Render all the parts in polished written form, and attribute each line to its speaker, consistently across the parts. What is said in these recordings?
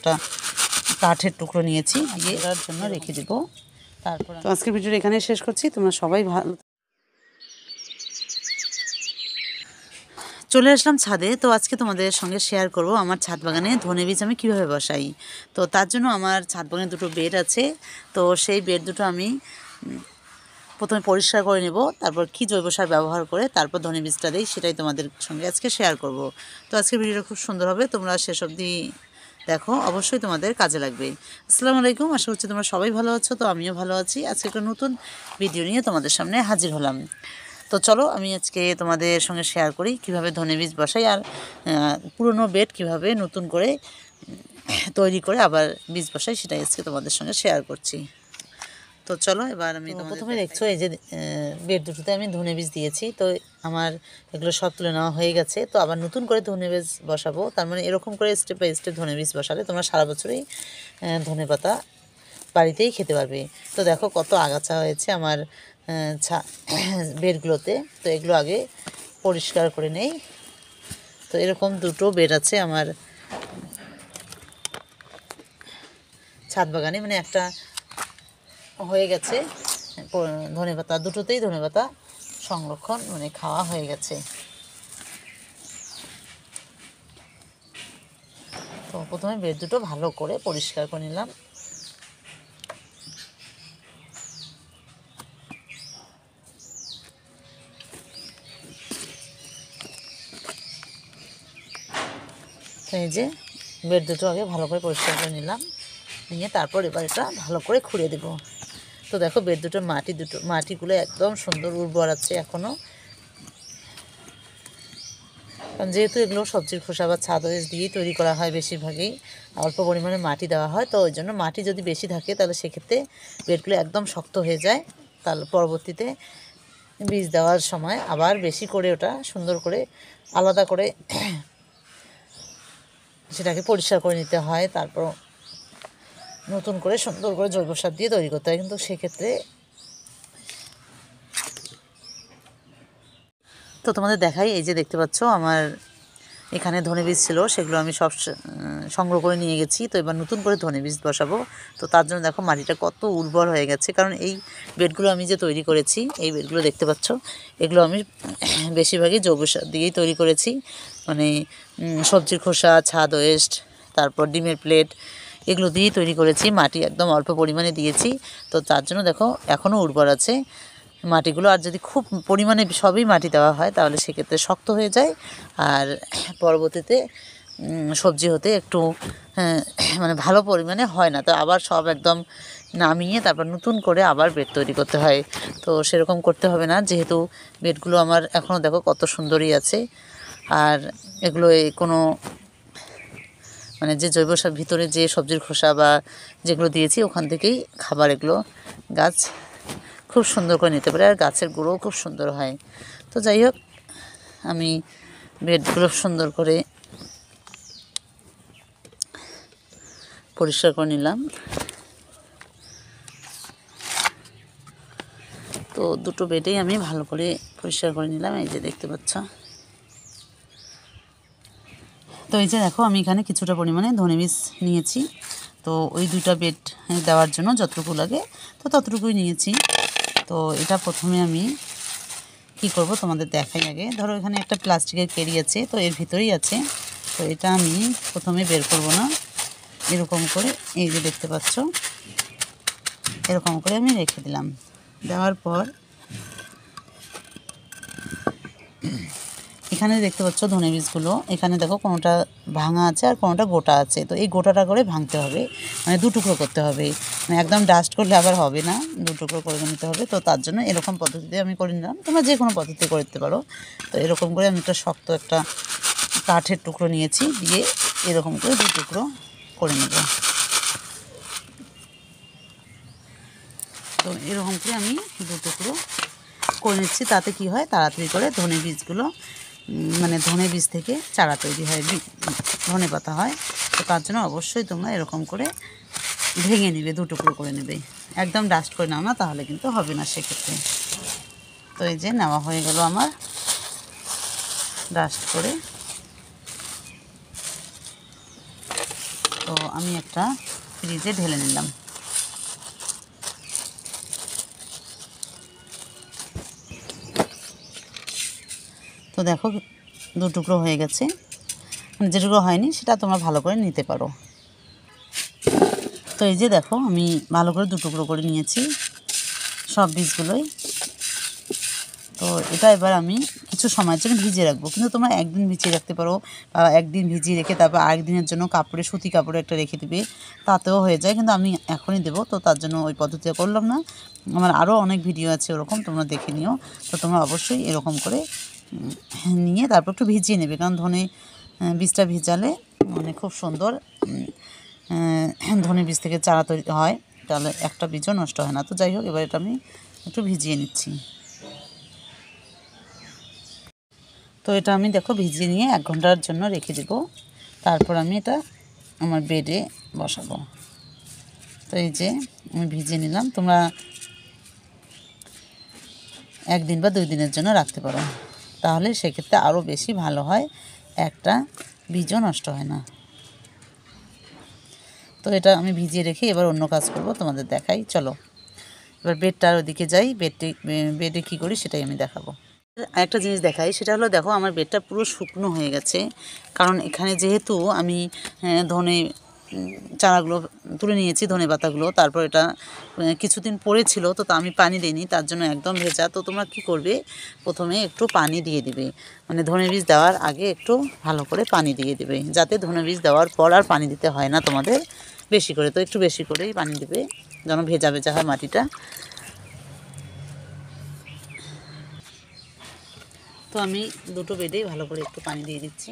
Speaker 1: একটা কাঠের টুকরো নিয়েছি, দিয়ে এর জন্য রেখে দেব। তারপর তো আজকের ভিডিওটা এখানে শেষ করছি। তোমরা সবাই ভালো। চলে আসলাম ছাদে। তো আজকে তোমাদের সঙ্গে শেয়ার করব আমার ছাদ বাগানে ধনে বীজ আমি কীভাবে বসাই। তো তার জন্য আমার ছাদ বাগানে দুটো বেড আছে। তো সেই বেড দুটো আমি প্রথমে পরিষ্কার করে নেব, তারপর কী জৈব সার ব্যবহার করে তারপর ধনে বীজটা দিই, সেটাই তোমাদের সঙ্গে আজকে শেয়ার করব। তো আজকের ভিডিওটা খুব সুন্দর হবে, তোমরা শেষ অবধি দেখো, অবশ্যই তোমাদের কাজে লাগবে। আসসালামু আলাইকুম, আশা করছি তোমরা সবাই ভালো আছো। তো আমিও ভালো আছি। আজকে একটা নতুন ভিডিও নিয়ে তোমাদের সামনে হাজির হলাম। তো চলো আমি আজকে তোমাদের সঙ্গে শেয়ার করি কিভাবে ধনে বীজ বসাই, আর পুরনো বেড কিভাবে নতুন করে তৈরি করে আবার বীজ বসাই, সেটাই আজকে তোমাদের সঙ্গে শেয়ার করছি। তো চলো এবার আমি প্রথমে দেখছো এই যে বেড দুটোতে আমি ধনে বীজ দিয়েছি। তো আমার এগুলো সব তুলে নেওয়া হয়ে গেছে। তো আবার নতুন করে ধনে বীজ বসাবো। তার মানে এরকম করে স্টেপ বাই স্টেপ ধনে বীজ বসালে তোমরা সারা বছরই ধনে পাতা বাড়িতেই খেতে পারবে। তো দেখো কত আগাছা হয়েছে আমার বেডগুলোতে। তো এগুলো আগে পরিষ্কার করে নেই। তো এরকম দুটো বেড আছে আমার ছাদ বাগানে, মানে একটা হয়ে গেছে ধনেপাতা, দুটোতেই ধনেপাতা সংরক্ষণ মানে খাওয়া হয়ে গেছে। তো প্রথমে বেড দুটো ভালো করে পরিষ্কার করে নিলাম। তো এই যে বেড দুটো আগে ভালো করে পরিষ্কার করে নিলাম, নিয়ে তারপর এবার এটা ভালো করে খুঁড়ে দেব। তো দেখো বেড দুটোর মাটিগুলো একদম সুন্দর উর্বর আছে এখনও, কারণ যেহেতু এগুলো সবজির খোসা বা ছাদ দিয়েই তৈরি করা হয়, বেশিরভাগই অল্প পরিমাণে মাটি দেওয়া হয়। তো ওই জন্য মাটি যদি বেশি থাকে তাহলে সেক্ষেত্রে বেডগুলো একদম শক্ত হয়ে যায়। তাহলে পরবর্তীতে বীজ দেওয়ার সময় আবার বেশি করে ওটা সুন্দর করে আলাদা করে সেটাকে পরিষ্কার করে নিতে হয়। তারপর নতুন করে সুন্দর করে জৈব সার দিয়ে তৈরি করতে হয়। কিন্তু সেক্ষেত্রে তো তোমাদের দেখাই, এই যে দেখতে পাচ্ছ আমার এখানে ধনে বীজ ছিল, সেগুলো আমি সব সংগ্রহ করে নিয়ে গেছি। তো এবার নতুন করে ধনে বীজ বসাবো। তো তার জন্য দেখো মাটিটা কত উর্বর হয়ে গেছে, কারণ এই বেডগুলো আমি যে তৈরি করেছি, এই বেডগুলো দেখতে পাচ্ছ, এগুলো আমি বেশিরভাগই জৈব সার দিয়েই তৈরি করেছি। মানে সবজির খোসা, ছাদ ওয়েস্ট, তারপর ডিমের প্লেট, এগুলো দিয়েই তৈরি করেছি। মাটি একদম অল্প পরিমাণে দিয়েছি। তো তার জন্য দেখো এখনও উর্বর আছে মাটিগুলো। আর যদি খুব পরিমাণে সবই মাটি দেওয়া হয় তাহলে সেক্ষেত্রে শক্ত হয়ে যায়, আর পরবর্তীতে সবজি হতে একটু মানে ভালো পরিমাণে হয় না। তো আবার সব একদম নামিয়ে তারপর নতুন করে আবার বেড তৈরি করতে হয়। তো সেরকম করতে হবে না, যেহেতু বেডগুলো আমার এখনও দেখো কত সুন্দরই আছে। আর এগুলো কোনো মানে যে জৈব সার ভিতরে যে সবজির খোসা বা যেগুলো দিয়েছি ওখান থেকেই খাবার এগুলো গাছ খুব সুন্দর করে নিতে পারে, আর গাছের গুঁড়োও খুব সুন্দর হয়। তো যাই হোক, আমি বেডগুলো সুন্দর করে পরিষ্কার করে নিলাম। তো দুটো বেডেই আমি ভালো করে পরিষ্কার করে নিলাম, এই যে দেখতে পাচ্ছ। তো এই যে দেখো আমি এখানে কিছুটা পরিমাণে ধনে বীজ নিয়েছি। তো ওই দুইটা বেড দেওয়ার জন্য যতটুকু লাগে তো ততটুকুই নিয়েছি। তো এটা প্রথমে আমি কি করব তোমাদের দেখাই আগে। ধরো এখানে একটা প্লাস্টিকের কেরি আছে, তো এর ভিতরেই আছে। তো এটা আমি প্রথমে বের করব না, এরকম করে এই যে দেখতে পাচ্ছ, এরকম করে আমি রেখে দিলাম। দেওয়ার পর এখানে দেখতে পাচ্ছ ধনে বীজগুলো, এখানে দেখো কোনোটা ভাঙা আছে আর কোনোটা গোটা আছে। তো এই গোটাটা করে ভাঙতে হবে, মানে দুটুকরো করতে হবে, মানে একদম ডাস্ট করলে আবার হবে না, দুটুকরো করে নিতে হবে। তো তার জন্য এরকম পদ্ধতিতে আমি করে নিলাম, তোমরা যে কোনো পদ্ধতি করে দিতে পারো। তো এরকম করে আমি একটা শক্ত একটা কাঠের টুকরো নিয়েছি, দিয়ে এরকম করে দুটুকরো করে নেব। তো এরকম করে আমি দুটুকরো করে নিচ্ছি। তাতে কি হয়, তাড়াতাড়ি করে ধনে বীজগুলো মানে ধনে বীজ থেকে চারা তৈরি হয়, ধনে পাতা হয়। তো তার জন্য অবশ্যই তোমরা এরকম করে ভেঙে নেবে, দুটুকরো করে নেবে, একদম ডাস্ট করে নাও না, তাহলে কিন্তু হবে না সেক্ষেত্রে। তো এই যে নেওয়া হয়ে গেল আমার ডাস্ট করে। তো তো আমি একটা ফ্রিজে ঢেলে নিলাম। তো দেখো 2 টুকরো হয়ে গেছে, যে টুকরো হয়নি সেটা তোমরা ভালো করে নিতে পারো। তো এই যে দেখো আমি ভালো করে 2 টুকরো করে নিয়েছি সব বীজগুলোই। তো এটা এবার আমি কিছু সময়ের জন্য ভিজিয়ে রাখবো, কিন্তু তোমরা একদিন ভিজিয়ে রাখতে পারো, বা একদিন ভিজিয়ে রেখে তারপর আরেকদিনের জন্য কাপড়ে, সুতি কাপড়ে একটা রেখে দিবে, তাতেও হয়ে যায়। কিন্তু আমি এখনই দেবো, তো তার জন্য ওই পদ্ধতিটা করলাম না। আমার আরও অনেক ভিডিও আছে ওরকম, তোমরা দেখে নিও। তো তোমরা অবশ্যই এরকম করে নিয়ে তারপর একটু ভিজিয়ে নেবে, কারণ ধনে বীজটা ভিজালে মানে খুব সুন্দর ধনে বীজ থেকে চারা তৈরি হয়, তাহলে একটা বীজও নষ্ট হয় না। তো যাই হোক, এবার এটা আমি একটু ভিজিয়ে নিচ্ছি। তো এটা আমি দেখো ভিজিয়ে নিয়ে 1 ঘন্টার জন্য রেখে দেব, তারপর আমি এটা আমার বেডে বসাবো। তো এই যে আমি ভিজিয়ে নিলাম, তোমরা 1 দিন বা 2 দিনের জন্য রাখতে পারো, তাহলে সেক্ষেত্রে আরও বেশি ভালো হয়, একটা বীজও নষ্ট হয় না। তো এটা আমি ভিজিয়ে রেখে এবার অন্য কাজ করব, তোমাদের দেখাই। চলো এবার বেডটার ওদিকে যাই, বেডে কী করি সেটাই আমি দেখাবো। আরেকটা জিনিস দেখাই, সেটা হলো দেখো আমার বেডটা পুরো শুকনো হয়ে গেছে, কারণ এখানে যেহেতু আমি ধনে চারাগুলো তুলে নিয়েছি, ধনে পাতাগুলো, তারপর এটা কিছুদিন পড়েছিল, তো আমি পানি দিইনি, তার জন্য একদম ভেজা। তো তোমরা কি করবে, প্রথমে একটু পানি দিয়ে দিবে, মানে ধনে বীজ দেওয়ার আগে একটু ভালো করে পানি দিয়ে দিবে, যাতে ধনে বীজ দেওয়ার পর আর পানি দিতে হয় না তোমাদের বেশি করে। তো একটু বেশি করেই পানি দিবে, যেন ভেজা ভেজা হয় মাটিটা। তো আমি 2টো বেডেই ভালো করে একটু পানি দিয়ে দিচ্ছি।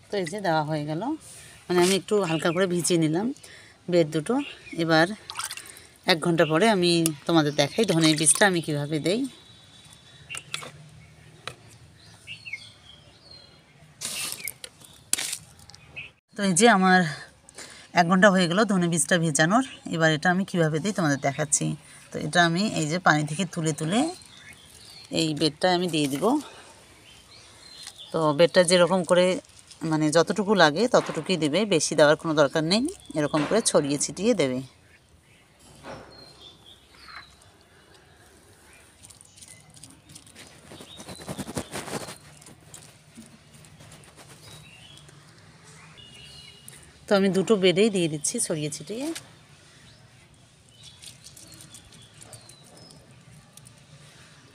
Speaker 1: তো এই যে দেওয়া হয়ে গেল, মানে আমি একটু হালকা করে ভিজিয়ে নিলাম বেড দুটো। এবার 1 ঘন্টা পরে আমি তোমাদের দেখাই ধনে বীজটা আমি কিভাবে দেই। তো এই যে আমার 1 ঘন্টা হয়ে গেল ধনে বীজটা ভেজানোর। এবার এটা আমি কিভাবে দিই তোমাদের দেখাচ্ছি। তো এটা আমি এই যে পানি থেকে তুলে তুলে এই বেডটা আমি দিয়ে দিব। তো বেডটা যেরকম করে মানে যতটুকু লাগে ততটুকুই দেবে, বেশি দেওয়ার কোনো দরকার নেই, এরকম করে ছড়িয়ে ছিটিয়ে দেবে। তো আমি 2টো বেডেই দিয়ে দিচ্ছি ছড়িয়ে ছিটিয়ে।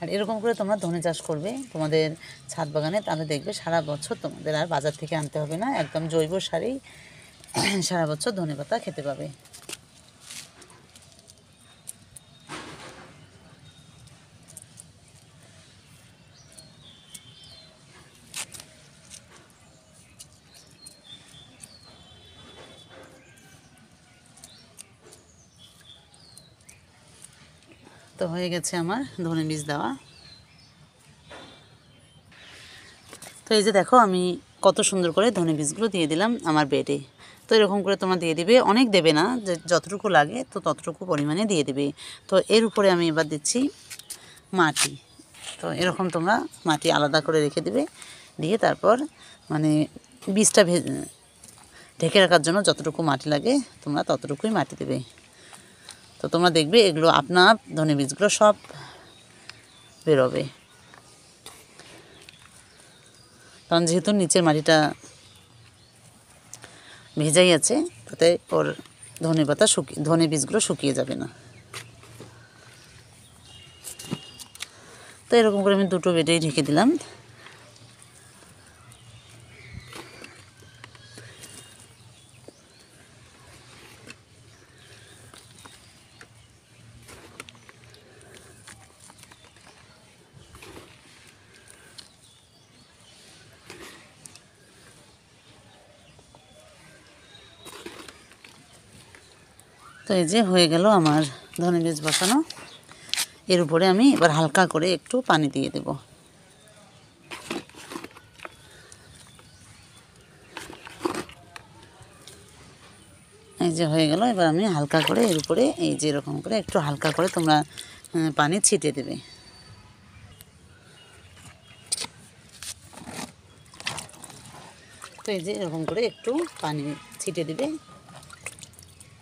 Speaker 1: আর এরকম করে তোমরা ধনে চাষ করবে তোমাদের ছাদ বাগানে, তাহলে দেখবে সারা বছর তোমাদের আর বাজার থেকে আনতে হবে না, একদম জৈব সারেই সারা বছর ধনে পাতা খেতে পাবে। তো হয়ে গেছে আমার ধনে বীজ দেওয়া। তো এই যে দেখো আমি কত সুন্দর করে ধনে বীজগুলো দিয়ে দিলাম আমার বেডে। তো এরকম করে তোমরা দিয়ে দিবে, অনেক দেবে না, যে যতটুকু লাগে তো ততটুকু পরিমাণে দিয়ে দিবে। তো এর উপরে আমি এবার দিচ্ছি মাটি। তো এরকম তোমরা মাটি আলাদা করে রেখে দিবে, দিয়ে তারপর মানে বীজটা ঢেকে রাখার জন্য যতটুকু মাটি লাগে তোমরা ততটুকুই মাটি দেবে। তো তোমরা দেখবে এগুলো আপনার ধনে বীজগুলো সব বেরোবে, কারণ যেহেতু নিচের মাটিটা ভেজাই আছে, তাতে ওর ধনে পাতা ধনে বীজগুলো শুকিয়ে যাবে না। তো এরকম করে আমি 2টো বেডেই ঢেকে দিলাম। তো এই যে হয়ে গেল আমার ধনে বীজ বসানো। এর উপরে আমি এবার হালকা করে একটু পানি দিয়ে দেব। এই যে হয়ে গেল। এবার আমি হালকা করে এর উপরে এই যে এরকম করে একটু হালকা করে তোমরা পানি ছিটিয়ে দেবে। তো এই যে এরকম করে একটু পানি ছিটিয়ে দিবে,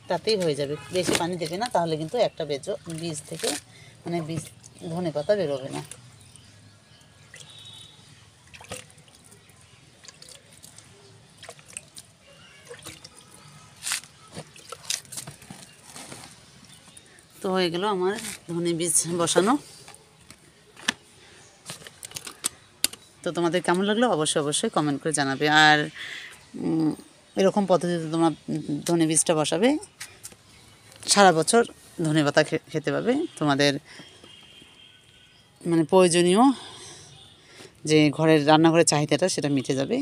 Speaker 1: তাতেই হয়ে যাবে। বেশি পানি দেবে না, তাহলে কিন্তু একটা বীজ থেকে মানে বীজ ধনে পাতা বেরোবে না। তো হয়ে গেল আমার ধনে বীজ বসানো। তো তোমাদের কেমন লাগলো অবশ্যই কমেন্ট করে জানাবে। আর এরকম পদ্ধতিতে তোমরা ধনে বীজটা বসাবে, সারা বছর ধনে পাতা খেতে পাবে। তোমাদের মানে প্রয়োজনীয় যে ঘরের রান্নাঘরের চাহিদাটা সেটা মিটে যাবে।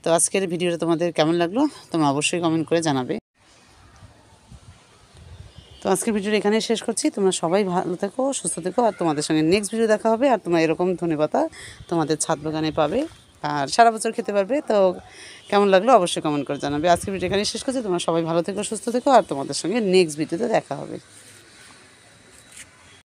Speaker 1: তো আজকের ভিডিওটা তোমাদের কেমন লাগলো তোমরা অবশ্যই কমেন্ট করে জানাবে। তো আজকের ভিডিওটা এখানে শেষ করছি। তোমরা সবাই ভালো থেকো, সুস্থ থেকো। আর তোমাদের সঙ্গে নেক্সট ভিডিও দেখা হবে। আর তোমরা এরকম ধনেপাতা তোমাদের ছাদ বাগানে পাবে আর সারা বছর খেতে পারবে। তো কেমন লাগলো অবশ্যই কমেন্ট করে জানাবে। আজকের ভিডিও এখানে শেষ করছি। তোমরা সবাই ভালো থেকো, সুস্থ থেকো। আর তোমাদের সঙ্গে নেক্সট ভিডিওতে দেখা হবে।